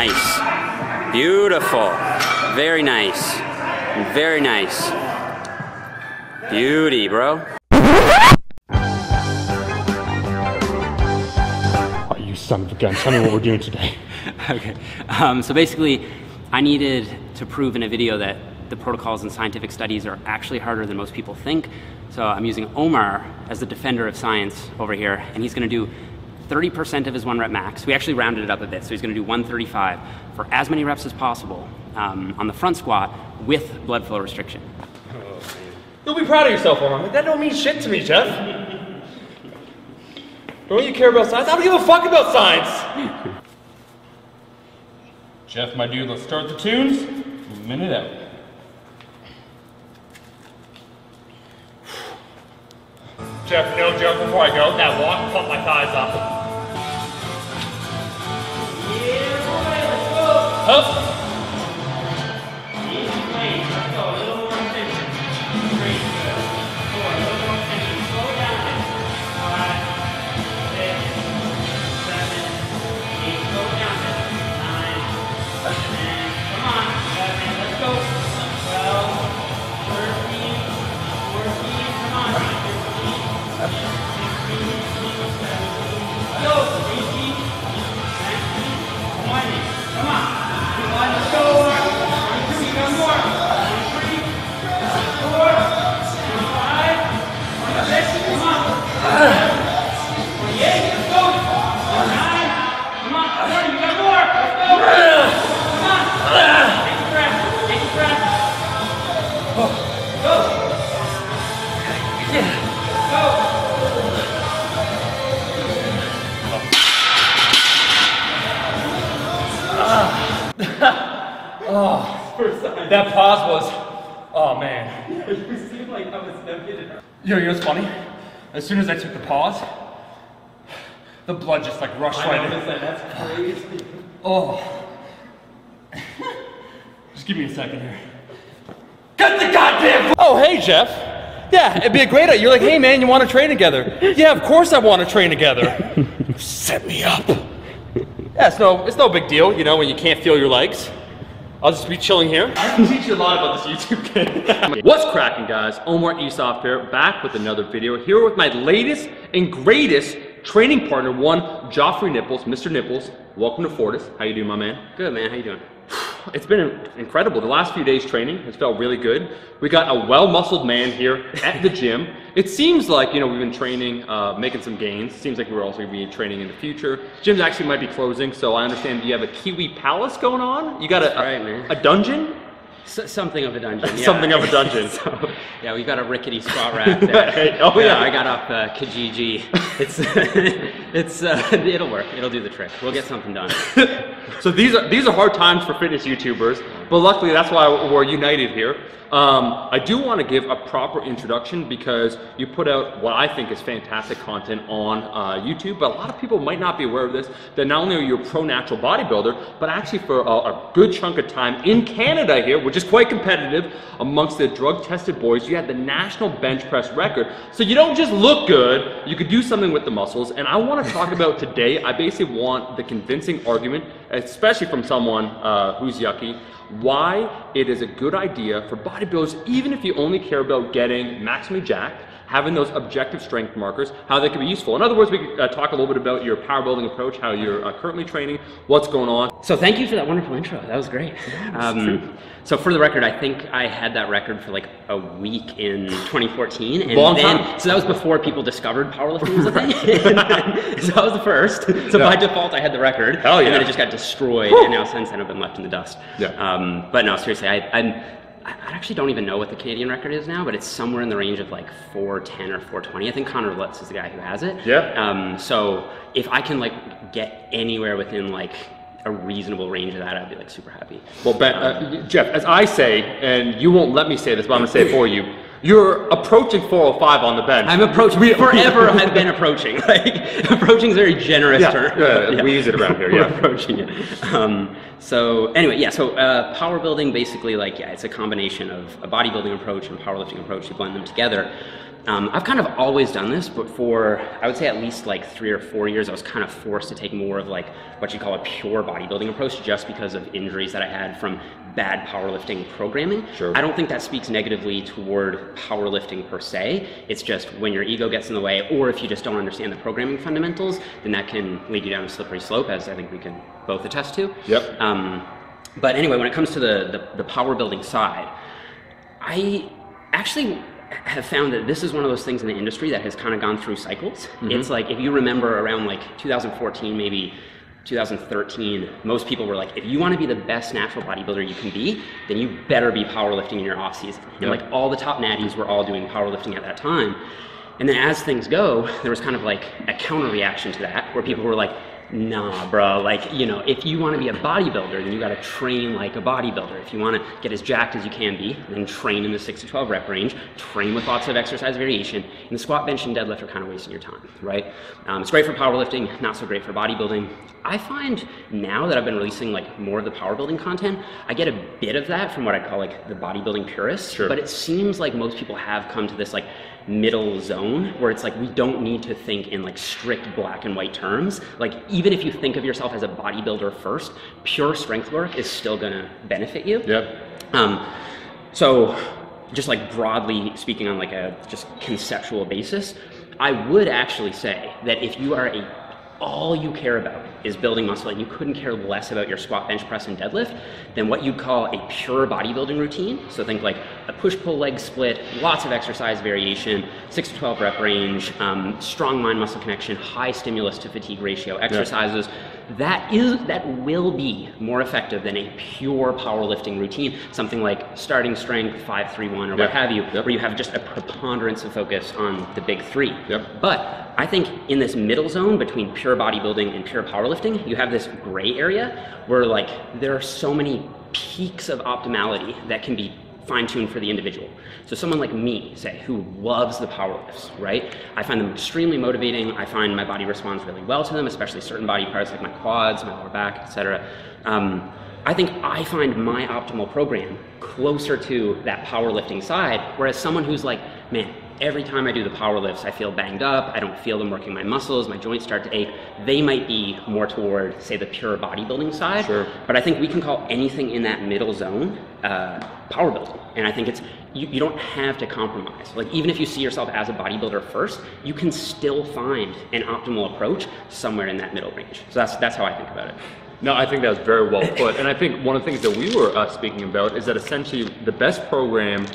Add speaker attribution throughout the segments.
Speaker 1: Nice. Beautiful. Very nice. Very nice. Beauty, bro.
Speaker 2: Oh, you son of a gun. Tell me what we're doing today.
Speaker 1: Okay. So basically, I needed to prove in a video that the protocols and scientific studies are actually harder than most people think. So I'm using Omar as the defender of science over here, and he's gonna do 30% of his 1 rep max. We actually rounded it up a bit, so he's gonna do 135 for as many reps as possible on the front squat with blood flow restriction.
Speaker 2: Oh, you'll be proud of yourself, Omar. That don't mean shit to me, Jeff. Don't you care about science? I don't give a fuck about science. Jeff, my dude, let's start the tunes. Minute out. Jeff, no joke, before I go, that walk pump my thighs up.
Speaker 1: Yeah, boy, let's go.
Speaker 2: Up.
Speaker 1: Easy weight, let's go, a little more tension. Great, good. 4, a little more tension, slow down. 5, 6, 7, 8, slow down. 9, 10, come on, 11, let's go. 12, 13, 14, come on. 15, 16, 17, go, 18, 19, 20, come on, let's go, 22, one more, 23, 24, 25, 26, come on, 28, let's go, 29, come on, 30, we got more, let's go, come on, take a breath, go, yeah.
Speaker 2: Oh, that pause was, oh man.
Speaker 1: You seem like I was no kidding.
Speaker 2: You know what's funny? As soon as I took the pause, the blood just like rushed right in.
Speaker 1: That's crazy.
Speaker 2: Oh. Just give me a second here. Cut the goddamn. Oh, hey, Jeff. Yeah, it'd be a great idea. You're like, hey man, you want to train together? Yeah, of course I want to train together. Set me up. Yeah, it's no big deal, you know, when you can't feel your legs. I'll just be chilling here. I can teach you a lot about this YouTube kid. What's cracking, guys? Omar Esoft here, back with another video. Here with my latest and greatest training partner, one Joffrey Nipples, Mr. Nipples. Welcome to Fortis. How you doing, my man?
Speaker 1: Good, man. How you doing?
Speaker 2: It's been incredible. The last few days training has felt really good. We got a well-muscled man here at the gym. It seems like, you know, we've been training, making some gains. Seems like we're also going to be training in the future. Gyms actually might be closing, so I understand you have a Kiwi Palace going on. You got a dungeon?
Speaker 1: Something of a dungeon, yeah.
Speaker 2: Something of a dungeon.
Speaker 1: So, yeah, we got a rickety squat rack there.
Speaker 2: Oh yeah.
Speaker 1: I got up Kijiji. It'll work. It'll do the trick. We'll get something done.
Speaker 2: So these are hard times for fitness YouTubers, but luckily that's why we're united here. I do want to give a proper introduction because you put out what I think is fantastic content on YouTube, but a lot of people might not be aware of this, that not only are you a pro natural bodybuilder, but actually for a good chunk of time in Canada here, which is quite competitive amongst the drug tested boys, you had the national bench press record. So you don't just look good, you could do something with the muscles. And I want to talk about today, I basically want the convincing argument, especially from someone who's yucky, why it is a good idea for bodybuilders, even if you only care about getting maximally jacked, having those objective strength markers, how they can be useful. In other words, we could talk a little bit about your power building approach, how you're currently training, what's going on.
Speaker 1: So thank you for that wonderful intro. That was great. So for the record, I think I had that record for like a week in 2014. And
Speaker 2: long time.
Speaker 1: So that was before people discovered powerlifting was a thing. So I was the first. So by default, I had the record.
Speaker 2: Hell yeah.
Speaker 1: And then it just got destroyed. And now since then, I've been left in the dust.
Speaker 2: Yeah.
Speaker 1: But no, seriously, I actually don't even know what the Canadian record is now, but it's somewhere in the range of like 410 or 420. I think Connor Lutz is the guy who has it.
Speaker 2: Yeah.
Speaker 1: So if I can like get anywhere within like a reasonable range of that, I'd be like super happy.
Speaker 2: Well, Ben, Jeff, as I say, and you won't let me say this, but I'm gonna say it for you. You're approaching 405 on the bench.
Speaker 1: I'm approaching. Forever I've been approaching. Like, approaching is a very generous term.
Speaker 2: Yeah, we use it around here, yeah.
Speaker 1: We're approaching it. So anyway, yeah, so power building basically, like, yeah, it's a combination of a bodybuilding approach and powerlifting approach. You blend them together.
Speaker 3: I've kind of always done this, but for, I would say at least like 3 or 4 years, I was kind of forced to take more of like what you call a pure bodybuilding approach just because of injuries that I had from bad powerlifting programming.
Speaker 2: Sure.
Speaker 3: I don't think that speaks negatively toward powerlifting per se. It's just when your ego gets in the way, or if you just don't understand the programming fundamentals, then that can lead you down a slippery slope, as I think we can both attest to.
Speaker 2: Yep.
Speaker 3: But anyway, when it comes to the power building side, I actually have found that this is one of those things in the industry that has kind of gone through cycles. It's like, if you remember around like 2014, maybe 2013, most people were like, if you want to be the best natural bodybuilder you can be, then you better be powerlifting in your off season. And like all the top natties were all doing powerlifting at that time. And then as things go, there was kind of like a counter reaction to that, where people were like, nah, bro, like, you know, if you want to be a bodybuilder, then you got to train like a bodybuilder. If you want to get as jacked as you can be, then train in the 6 to 12 rep range, train with lots of exercise variation, and the squat, bench, and deadlift are kind of wasting your time, right? It's great for powerlifting, not so great for bodybuilding. I find now that I've been releasing like more of the powerbuilding content, I get a bit of that from what I call like the bodybuilding purists, but it seems like most people have come to this like middle zone where it's like, we don't need to think in like strict black and white terms. Like, even if you think of yourself as a bodybuilder first, pure strength work is still gonna benefit you. So just like broadly speaking on like a just conceptual basis, I would actually say that if you are all you care about is building muscle and you couldn't care less about your squat, bench press, and deadlift, then what you'd call a pure bodybuilding routine, so think like a push-pull leg split, lots of exercise variation, 6 to 12 rep range, strong mind-muscle connection, high stimulus to fatigue ratio exercises, that will be more effective than a pure powerlifting routine, something like starting strength, 5-3-1, or what have you, where you have just a preponderance of focus on the big three. But I think in this middle zone between pure bodybuilding and pure powerlifting, you have this gray area where like there are so many peaks of optimality that can be fine-tuned for the individual. So someone like me, say, who loves the power lifts, right? I find them extremely motivating. I find my body responds really well to them, especially certain body parts like my quads, my lower back, etc. I think I find my optimal program closer to that powerlifting side, whereas someone who's like, man, every time I do the power lifts, I feel banged up, I don't feel them working my muscles, my joints start to ache, they might be more toward, say, the pure bodybuilding side. But I think we can call anything in that middle zone power building. And I think it's, you don't have to compromise. Like, even if you see yourself as a bodybuilder first, you can still find an optimal approach somewhere in that middle range. So that's how I think about it.
Speaker 2: No, I think that was very well put. And I think one of the things that we were speaking about is that essentially the best program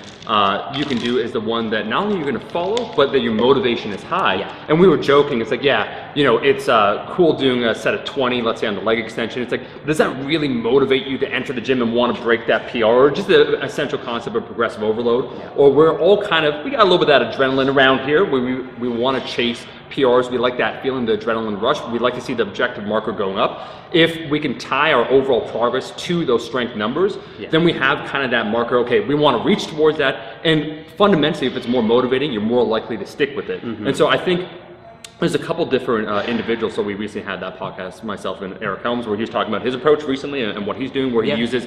Speaker 2: you can do is the one that not only you're going to follow, but that your motivation is high. And we were joking, it's like, yeah, you know, it's cool doing a set of 20, let's say on the leg extension. It's like, does that really motivate you to enter the gym and want to break that PR? Or just the essential concept of progressive overload? Or we're all kind of, we got a little bit of that adrenaline around here where we want to chase PRs, we like that feeling, the adrenaline rush. We'd like to see the objective marker going up. If we can tie our overall progress to those strength numbers, then we have kind of that marker, okay, we want to reach towards that. And fundamentally, if it's more motivating, you're more likely to stick with it. And so I think there's a couple different individuals. So we recently had that podcast, myself and Eric Helms, where he was talking about his approach recently and what he's doing, where he uses,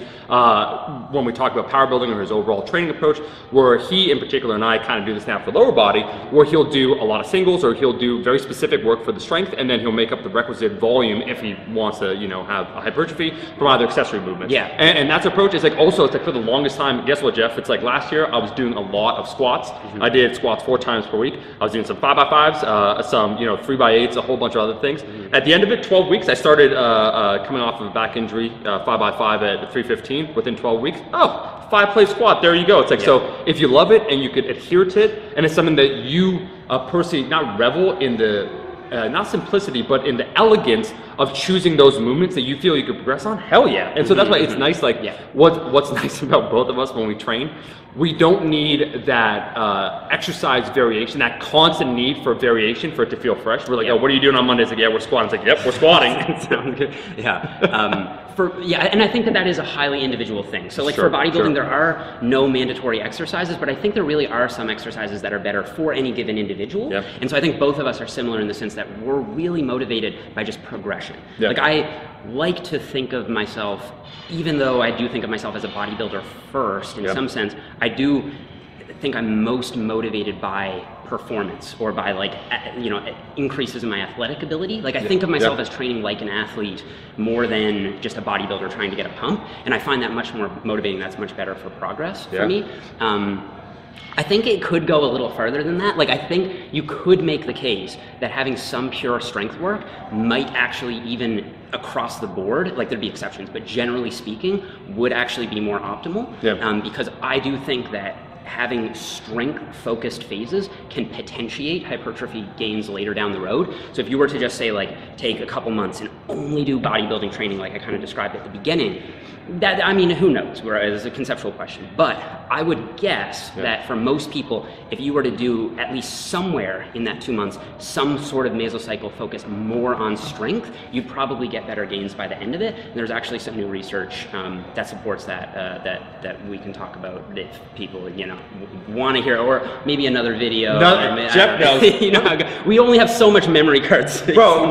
Speaker 2: when we talk about power building or his overall training approach, where he in particular, and I kind of do this now for lower body, where he'll do a lot of singles or he'll do very specific work for the strength, and then he'll make up the requisite volume if he wants to, you know, have a hypertrophy from either accessory movements. And that's approach is like, also, it's like for the longest time, guess what, Jeff? It's like last year I was doing a lot of squats. I did squats 4 times per week. I was doing some 5x5s, some, you know, 3x8s, a whole bunch of other things. At the end of it, 12 weeks, I started coming off of a back injury, 5x5 at 315 within 12 weeks. Oh, 5-plate squat, there you go. It's like, so if you love it and you could adhere to it, and it's something that you personally not revel in the, not simplicity, but in the elegance of choosing those movements that you feel you could progress on, hell yeah. And so that's why it's nice, like, what's nice about both of us when we train, we don't need that exercise variation, that constant need for variation for it to feel fresh. We're like, oh, what are you doing on Mondays? Like, yeah, we're squatting. It's like, yep, we're squatting.
Speaker 3: Sounds good. And I think that is a highly individual thing. So like for bodybuilding, there are no mandatory exercises, but I think there really are some exercises that are better for any given individual. And so I think both of us are similar in the sense that we're really motivated by just progression. Like, I like to think of myself, even though I do think of myself as a bodybuilder first, in some sense, I do think I'm most motivated by performance or by like, increases in my athletic ability. Like I think of myself as training like an athlete more than just a bodybuilder trying to get a pump. And I find that much more motivating. That's much better for progress for me. I think it could go a little further than that. Like I think you could make the case that having some pure strength work might actually even across the board, like there'd be exceptions, but generally speaking, would actually be more optimal. Because I do think that having strength-focused phases can potentiate hypertrophy gains later down the road. So if you were to just say like, take a couple months and only do bodybuilding training like I kind of described at the beginning, that, I mean, who knows, it's a conceptual question. But I would guess that for most people, if you were to do at least somewhere in that 2 months, some sort of mesocycle focused more on strength, you'd probably get better gains by the end of it. And there's actually some new research that supports that, that we can talk about if people, want to hear, or maybe another video.
Speaker 2: Jeff knows.
Speaker 3: We only have so much memory cards.
Speaker 2: Bro,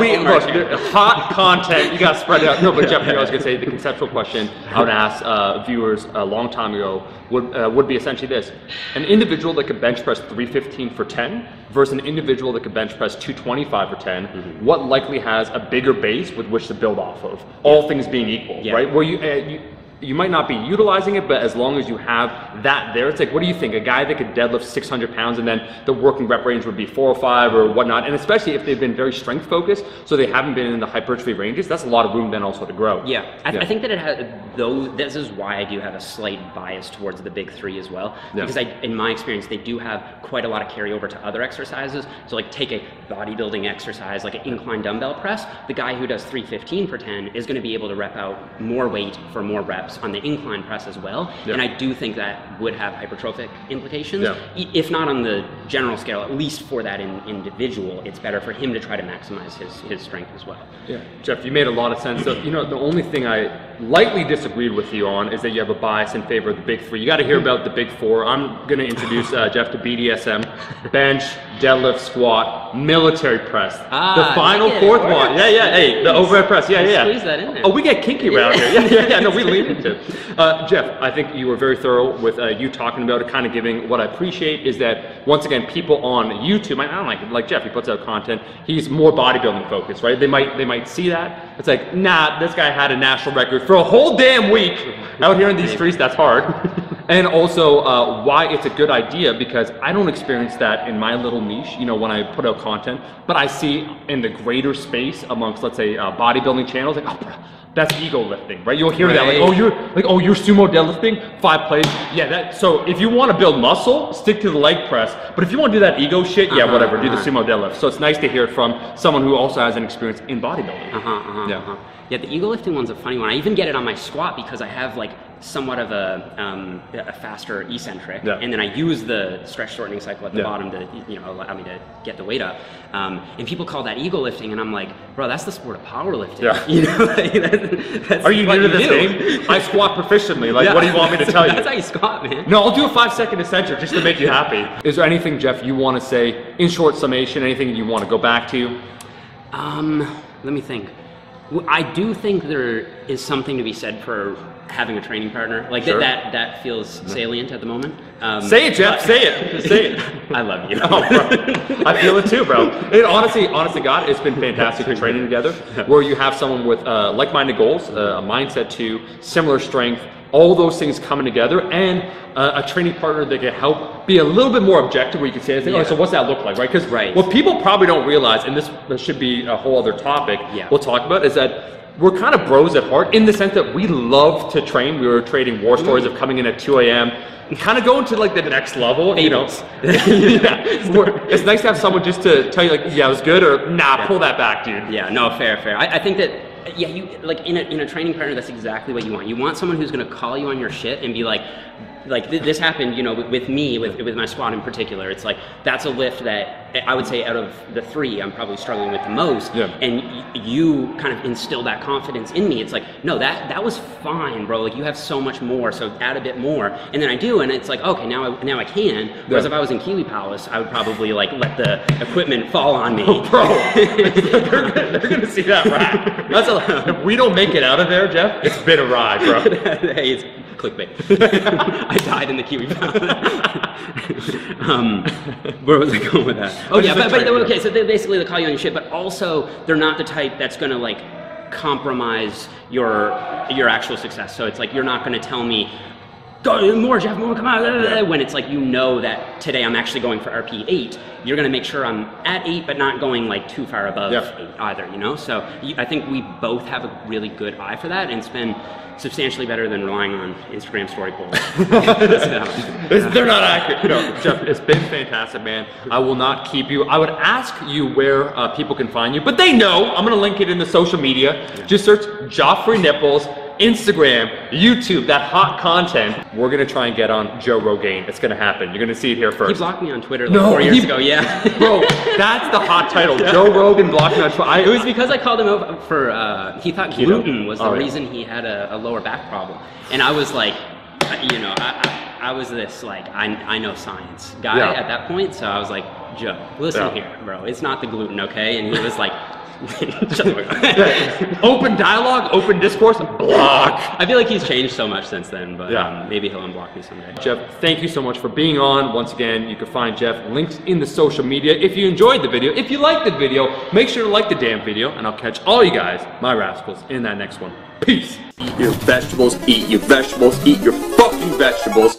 Speaker 2: hot content, you got to spread it out. No, but Jeff, I was going to say the conceptual question I would ask viewers a long time ago would be essentially this. An individual that could bench press 315 for 10 versus an individual that could bench press 225 for 10, what likely has a bigger base with which to build off of, all things being equal, right? Where you might not be utilizing it, but as long as you have that there, it's like, what do you think? A guy that could deadlift 600 pounds and then the working rep range would be 4 or 5 or whatnot, and especially if they've been very strength focused, so they haven't been in the hypertrophy ranges, that's a lot of room then also to grow.
Speaker 3: I think that it has, though, this is why I do have a slight bias towards the big three as well, because in my experience, they do have quite a lot of carryover to other exercises. So like take a bodybuilding exercise, like an incline dumbbell press, the guy who does 315 for 10 is going to be able to rep out more weight for more reps on the incline press as well. And I do think that would have hypertrophic implications. If not on the general scale, at least for that individual, it's better for him to try to maximize his strength as well.
Speaker 2: Jeff, you made a lot of sense. So, the only thing I lightly disagreed with you on is that you have a bias in favor of the big three. You got to hear about the big four. I'm going to introduce Jeff to BDSM, bench, deadlift, squat, military press. The final fourth one. Hey, the overhead press.
Speaker 3: Squeeze that in there.
Speaker 2: Oh, we get kinky around here. No, we lean into it. Jeff, I think you were very thorough with you talking about it, kind of giving what I appreciate is that, once again, people on YouTube, I don't like Jeff, he puts out content, he's more bodybuilding focused, right? They might see that. It's like, nah, this guy had a national record for a whole damn week out here in these streets, that's hard. And also why it's a good idea, because I don't experience that in my little niche, when I put out content, but I see in the greater space amongst, let's say, bodybuilding channels, like, oh, bro, that's ego lifting, right? You'll hear that, like, you're sumo deadlifting, 5 plates. So if you want to build muscle, stick to the leg press. But if you want to do that ego shit, whatever, do the sumo deadlift. So it's nice to hear it from someone who also has an experience in bodybuilding.
Speaker 3: Yeah, the ego lifting one's a funny one. I even get it on my squat because I have like somewhat of a faster eccentric, and then I use the stretch shortening cycle at the bottom to allow me to get the weight up. And people call that ego lifting, and I'm like, bro, that's the sport of powerlifting. That's
Speaker 2: Are you new to this game? I squat proficiently. Like, what do you want me to tell you?
Speaker 3: That's how you squat, man.
Speaker 2: No, I'll do a 5-second eccentric just to make you happy. Is there anything, Jeff, you want to say in short summation? Anything you want to go back to?
Speaker 3: Let me think. I do think there is something to be said for having a training partner. Like that feels salient at the moment.
Speaker 2: Say it, Jeff. Say it.
Speaker 3: I love you.
Speaker 2: Oh, bro. I feel it too, bro. Honestly, God, it's been fantastic training together, where you have someone with like-minded goals, a mindset to similar strength, all those things coming together, and a training partner that can help be a little bit more objective, where you can say, so what's that look like, right? Because what people probably don't realize, and this should be a whole other topic we'll talk about, is that we're kind of bros at heart, in the sense that we love to train. We were trading war stories of coming in at 2 a.m. and kind of going to like the next level, It's nice to have someone just to tell you, like, it was good, or nah, pull that back, dude.
Speaker 3: Fair. I think that you like in a training partner, that's exactly what you want. You want someone who's going to call you on your shit and be like this happened, with me, with my squat in particular. It's like, that's a lift that I would say out of the 3, I'm probably struggling with the most. And you kind of instill that confidence in me. It's like, no, that was fine, bro. Like, you have so much more, so add a bit more. And then I do, and it's like, okay, now I can. Whereas if I was in Kiwi Palace, I would probably like let the equipment fall on me.
Speaker 2: Oh, bro, they're gonna see that rack. That's If we don't make it out of there, Jeff, it's been a ride, bro.
Speaker 3: Hey, it's clickbait. I died in the Kiwi Pound. Where was I going with that? Oh yeah, but okay, so basically they'll call you on your shit, but also they're not the type that's gonna like compromise your actual success. So it's like you're not gonna tell me, go more, Jeff, more, come on, when it's like, you know that today I'm actually going for RP 8. You're gonna make sure I'm at 8, but not going like too far above 8 either, you know? So I think we both have a really good eye for that, and it's been substantially better than relying on Instagram story polls.
Speaker 2: They're not accurate. No, Jeff, it's been fantastic, man. I will not keep you. I would ask you where people can find you, but they know. I'm gonna link it in the social media. Yeah. Just search Joffrey Nipples, Instagram, YouTube, that hot content. We're gonna try and get on Joe Rogan. It's gonna happen. You're gonna see it here first.
Speaker 3: He blocked me on Twitter like 4 years ago, yeah.
Speaker 2: Bro, that's the hot title. Yeah. Joe Rogan blocked me on Twitter.
Speaker 3: It was because I called him out for, he thought gluten was the reason he had a lower back problem. And I was like, you know, I was this like, I know science guy at that point. So I was like, Joe, listen here, bro. It's not the gluten, okay? And he was like,
Speaker 2: open dialogue, open discourse, block.
Speaker 3: I feel like he's changed so much since then, but maybe he'll unblock me someday.
Speaker 2: Jeff, thank you so much for being on. Once again, you can find Jeff links in the social media. If you enjoyed the video, if you liked the video, make sure to like the damn video, and I'll catch all you guys, my rascals, in that next one. Peace.
Speaker 4: Eat your vegetables, eat your vegetables, eat your fucking vegetables.